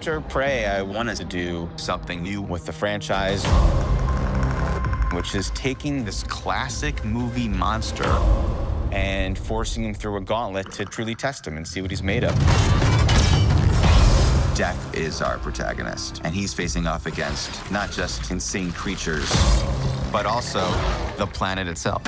After Prey, I wanted to do something new with the franchise, which is taking this classic movie monster and forcing him through a gauntlet to truly test him and see what he's made of. Death is our protagonist, and he's facing off against not just insane creatures, but also the planet itself.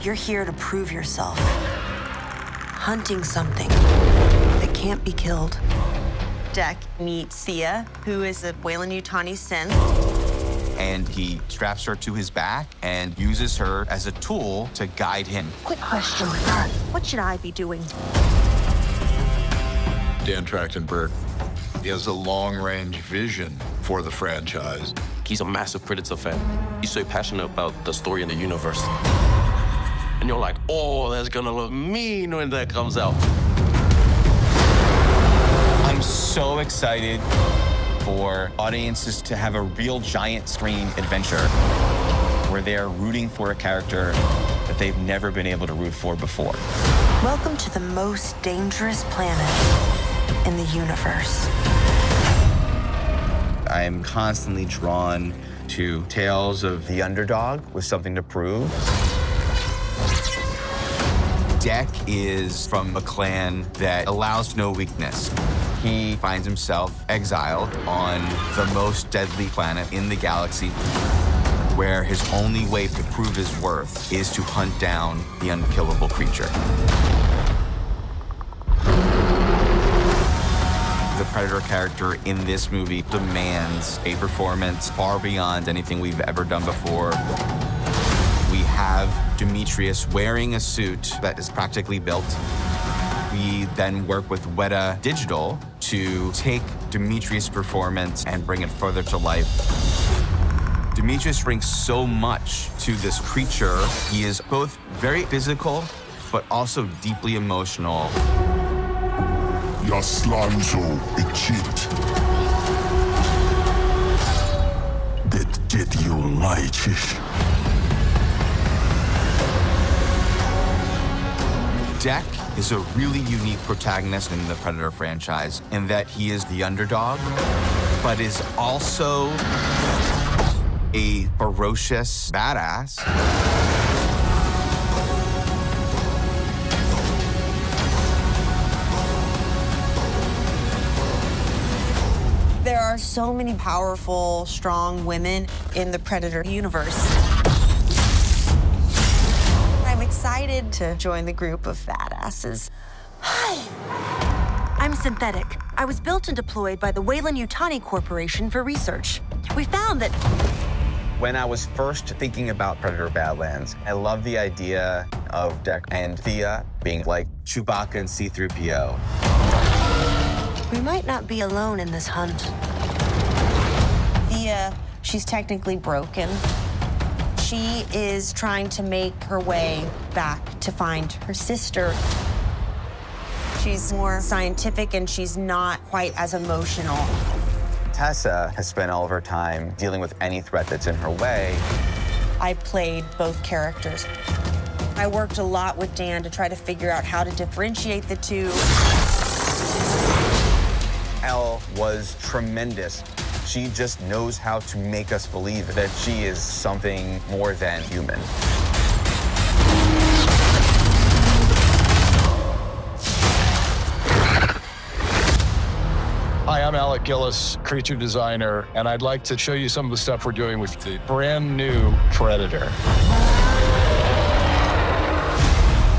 You're here to prove yourself, hunting something that can't be killed. Deck meets Thia, who is a Weyland-Yutani synth. And he straps her to his back and uses her as a tool to guide him. Quick question, what should I be doing? Dan Trachtenberg, he has a long-range vision for the franchise. He's a massive Predator fan. He's so passionate about the story and the universe. And you're like, oh, that's gonna look mean when that comes out. I'm so excited for audiences to have a real giant screen adventure where they're rooting for a character that they've never been able to root for before. Welcome to the most dangerous planet in the universe. I am constantly drawn to tales of the underdog with something to prove. Deck is from a clan that allows no weakness. He finds himself exiled on the most deadly planet in the galaxy, where his only way to prove his worth is to hunt down the unkillable creature. The Predator character in this movie demands a performance far beyond anything we've ever done before. We have Dimitrius wearing a suit that is practically built. We then work with Weta Digital to take Dimitrius' performance and bring it further to life. Dimitrius brings so much to this creature. He is both very physical, but also deeply emotional. Yaslanzo Egypt. Det get you leichish. Deck is a really unique protagonist in the Predator franchise in that he is the underdog, but is also a ferocious badass. There are so many powerful, strong women in the Predator universe. I'm excited to join the group of badasses. Hi, I'm synthetic. I was built and deployed by the Weyland-Yutani Corporation for research. We found that... When I was first thinking about Predator Badlands, I loved the idea of Deck and Thia being like Chewbacca and C-3PO. We might not be alone in this hunt. Thia, she's technically broken. She is trying to make her way back to find her sister. She's more scientific and she's not quite as emotional. Tessa has spent all of her time dealing with any threat that's in her way. I played both characters. I worked a lot with Dan to try to figure out how to differentiate the two. Elle was tremendous. She just knows how to make us believe that she is something more than human. Hi, I'm Alec Gillis, creature designer, and I'd like to show you some of the stuff we're doing with the brand new Predator.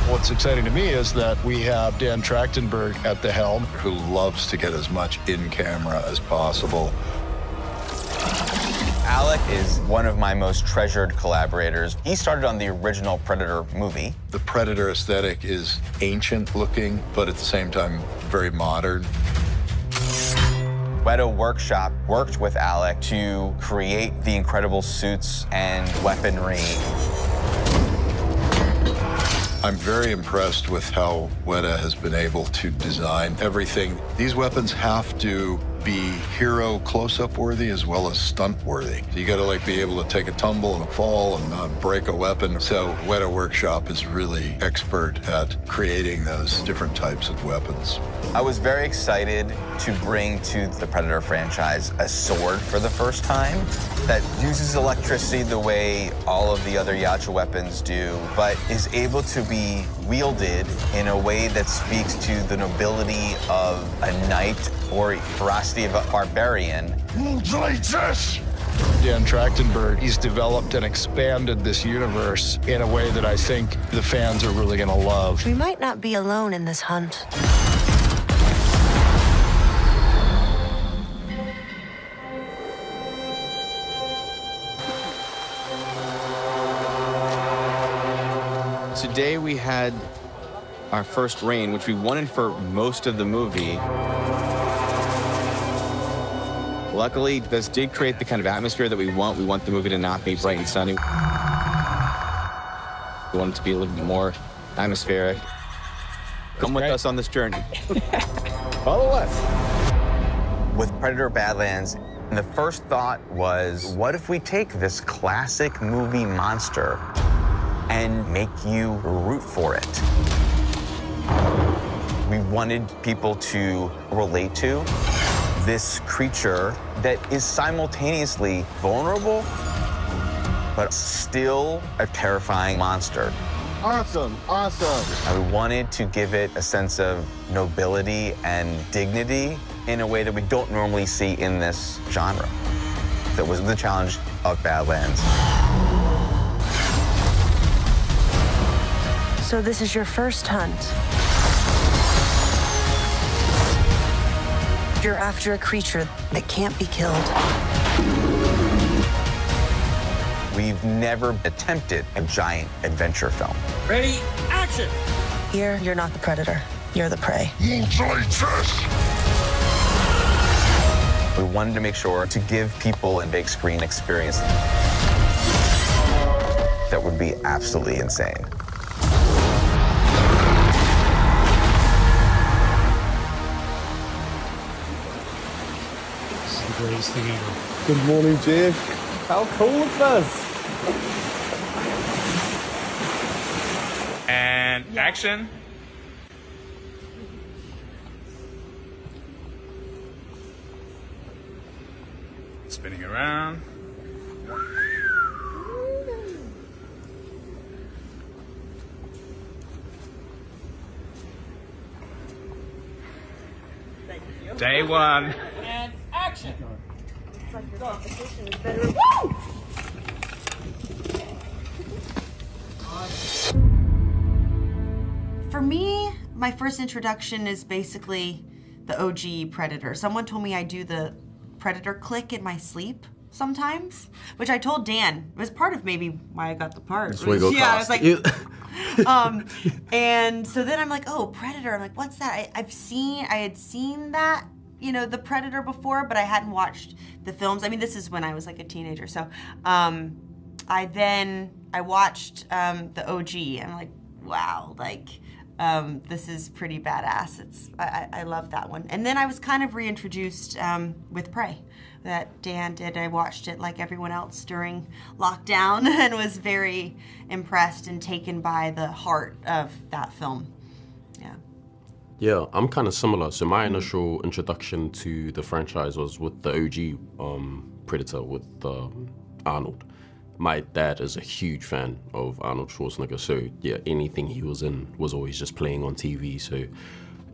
What's exciting to me is that we have Dan Trachtenberg at the helm, who loves to get as much in camera as possible. Alec is one of my most treasured collaborators. He started on the original Predator movie. The Predator aesthetic is ancient looking, but at the same time, very modern. Weta Workshop worked with Alec to create the incredible suits and weaponry. I'm very impressed with how Weta has been able to design everything. These weapons have to be hero close-up worthy as well as stunt worthy. You got to like be able to take a tumble and a fall and not break a weapon. So Weta Workshop is really expert at creating those different types of weapons. I was very excited to bring to the Predator franchise a sword for the first time that uses electricity the way all of the other Yacha weapons do, but is able to be wielded in a way that speaks to the nobility of a knight or ferocity of a barbarian. Dan Trachtenberg, he's developed and expanded this universe in a way that I think the fans are really going to love. We might not be alone in this hunt. Today we had our first rain, which we wanted for most of the movie. Luckily, this did create the kind of atmosphere that we want. We want the movie to not be bright and sunny. We want it to be a little bit more atmospheric. Come with us on this journey. Follow us. With Predator Badlands, the first thought was, what if we take this classic movie monster and make you root for it? We wanted people to relate to this creature that is simultaneously vulnerable, but still a terrifying monster. Awesome, awesome. And we wanted to give it a sense of nobility and dignity in a way that we don't normally see in this genre. That was the challenge of Badlands. So this is your first hunt. You're after a creature that can't be killed. We've never attempted a giant adventure film. Ready, action! Here, you're not the predator. You're the prey. We wanted to make sure to give people a big screen experience that would be absolutely insane. Greatest thing ever. Good morning, Jeff. How cool is this? And action. Spinning around. Day one. And action! It's like your competition is better. Woo! For me, my first introduction is basically the OG Predator. Someone told me I do the Predator click in my sleep sometimes, which I told Dan. It was part of maybe why I got the part. Yeah, I was like, and so then I'm like, oh, Predator. I'm like, what's that? I had seen that, you know, the Predator before, but I hadn't watched the films. I mean, this is when I was like a teenager. So I watched the OG and I'm like, wow, like, this is pretty badass. I love that one. And then I was kind of reintroduced with Prey that Dan did. I watched it like everyone else during lockdown and was very impressed and taken by the heart of that film. Yeah. Yeah, I'm kind of similar. So my initial introduction to the franchise was with the OG Predator with Arnold. My dad is a huge fan of Arnold Schwarzenegger, so yeah, anything he was in was always just playing on TV. So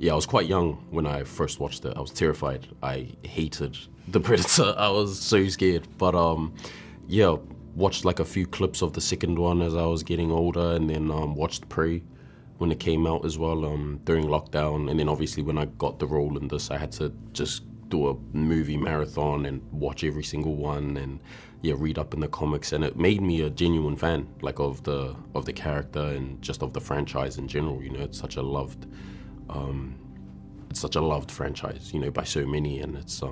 yeah, I was quite young when I first watched it. I was terrified. I hated the Predator. I was so scared. But yeah, watched like a few clips of the second one as I was getting older, and then watched Prey when it came out as well during lockdown. And then obviously when I got the role in this, I had to just do a movie marathon and watch every single one and yeah, read up in the comics, and it made me a genuine fan, like of the character and just of the franchise in general. You know, it's such a loved franchise, you know, by so many, and it's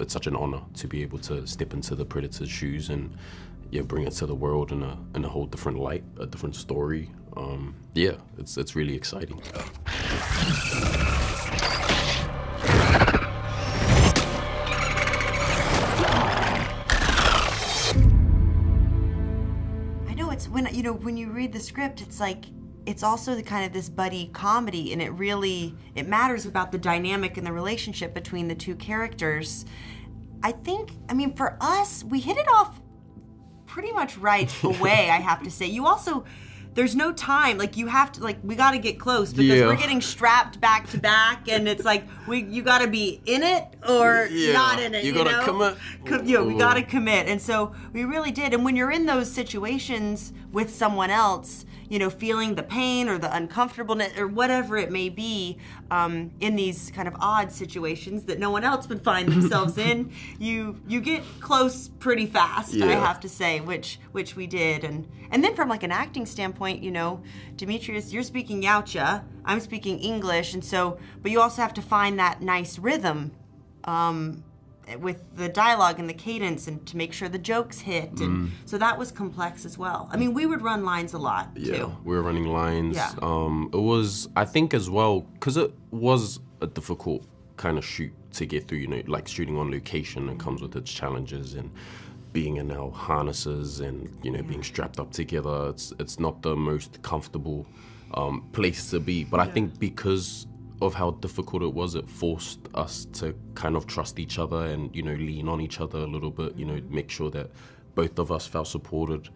such an honor to be able to step into the Predator's shoes and yeah, bring it to the world in a whole different light, a different story. Yeah, it's really exciting. you know, when you read the script, it's like, it's also the kind of this buddy comedy, and it matters about the dynamic and the relationship between the two characters. I mean, for us, we hit it off pretty much right away, I have to say. You also, there's no time, like you have to, like, we gotta get close because we're getting strapped back to back, and it's like, you gotta be in it or not in it, you gotta commit. We gotta commit, and so we really did. And when you're in those situations with someone else, you know, feeling the pain or the uncomfortableness or whatever it may be, in these kind of odd situations that no one else would find themselves in, you get close pretty fast, I have to say, which we did. And then from like an acting standpoint, you know, Dimitrius, you're speaking Yautja, I'm speaking English, and so, but you also have to find that nice rhythm with the dialogue and the cadence, and to make sure the jokes hit, and so that was complex as well. I mean, we would run lines a lot too. We were running lines. Yeah. It was, I think as well, because it was a difficult kind of shoot to get through, you know, like shooting on location, it comes with its challenges, and being in our harnesses and, you know, being strapped up together, it's not the most comfortable place to be, but I think because of how difficult it was, it forced us to kind of trust each other and, you know, lean on each other a little bit, you know, make sure that both of us felt supported.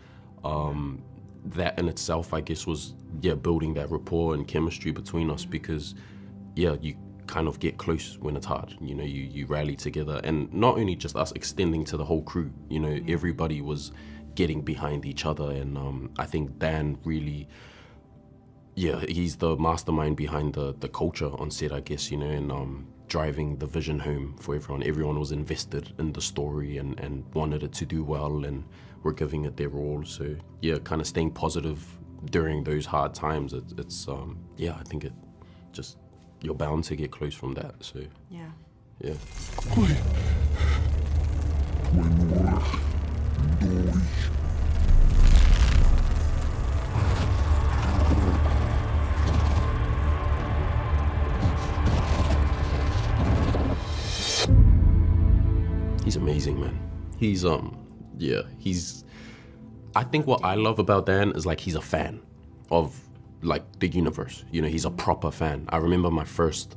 That in itself, I guess, was, building that rapport and chemistry between us, because, you kind of get close when it's hard, you know, you rally together, and not only just us extending to the whole crew, you know, everybody was getting behind each other, and I think Dan really, he's the mastermind behind the culture on set, I guess, you know, and driving the vision home for everyone. Everyone was invested in the story and wanted it to do well, and were giving it their all. So, kind of staying positive during those hard times, it's I think it just, you're bound to get close from that, so. Yeah. Kwei. He's amazing, man. He's I think what I love about Dan is, like, he's a fan of, like, the universe. You know, he's a proper fan. I remember my first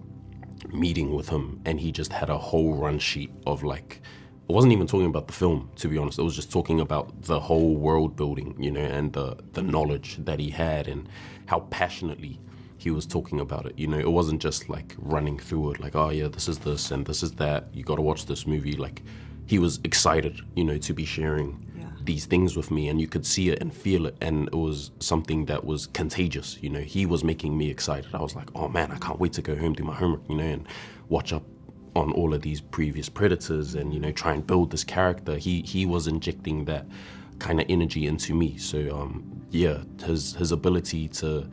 meeting with him, and he just had a whole run sheet of, like, it wasn't even talking about the film, to be honest. It was just talking about the whole world building, you know, and the knowledge that he had, and how passionately he was talking about it. You know, it wasn't just like running through it, like, oh yeah, this is this and this is that, you gotta watch this movie. Like, he was excited, you know, to be sharing these things with me, and you could see it and feel it, and it was something that was contagious. You know, he was making me excited. I was like, oh man, I can't wait to go home, do my homework, you know, and watch up on all of these previous Predators, and, you know, try and build this character. He was injecting that kind of energy into me. So his ability to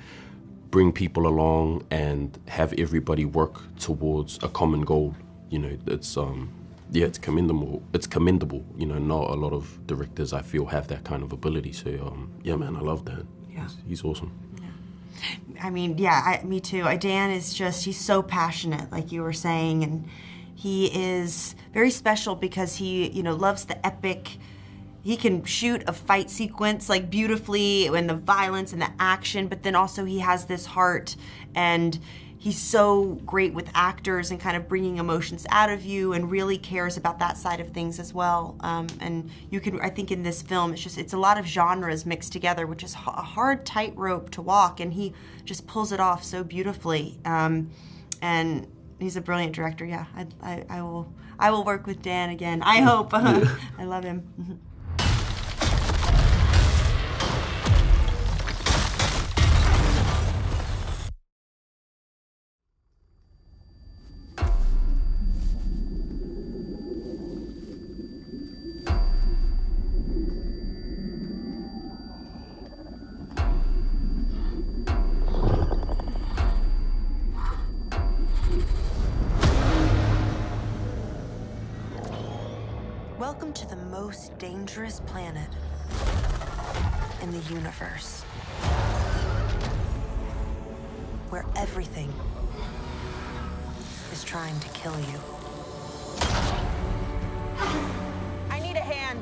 bring people along and have everybody work towards a common goal, you know, it's commendable. It's commendable. You know, not a lot of directors, I feel, have that kind of ability. So man, I love that. Yeah, he's awesome. I mean, me too. Dan is just, he's so passionate, like you were saying, and he is very special because he, you know, loves the epic. He can shoot a fight sequence, like, beautifully, and the violence and the action, but then also he has this heart, and he's so great with actors and kind of bringing emotions out of you, and really cares about that side of things as well. And you can, I think in this film, it's a lot of genres mixed together, which is a hard tightrope to walk, and he just pulls it off so beautifully. And he's a brilliant director. Yeah, I will work with Dan again. I hope. I love him. Welcome to the most dangerous planet in the universe, where everything is trying to kill you. I need a hand.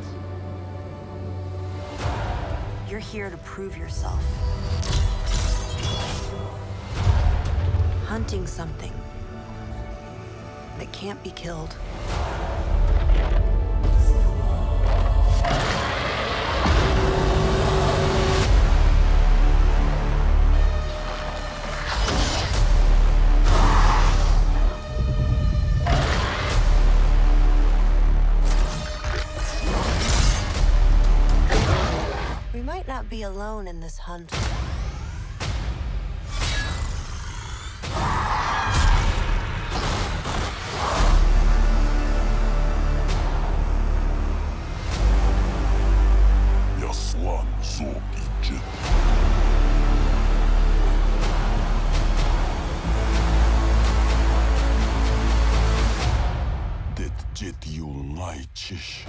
You're here to prove yourself. Hunting something that can't be killed. We might not be alone in this hunt. Yaslan zo icit. Det jet yul naichish.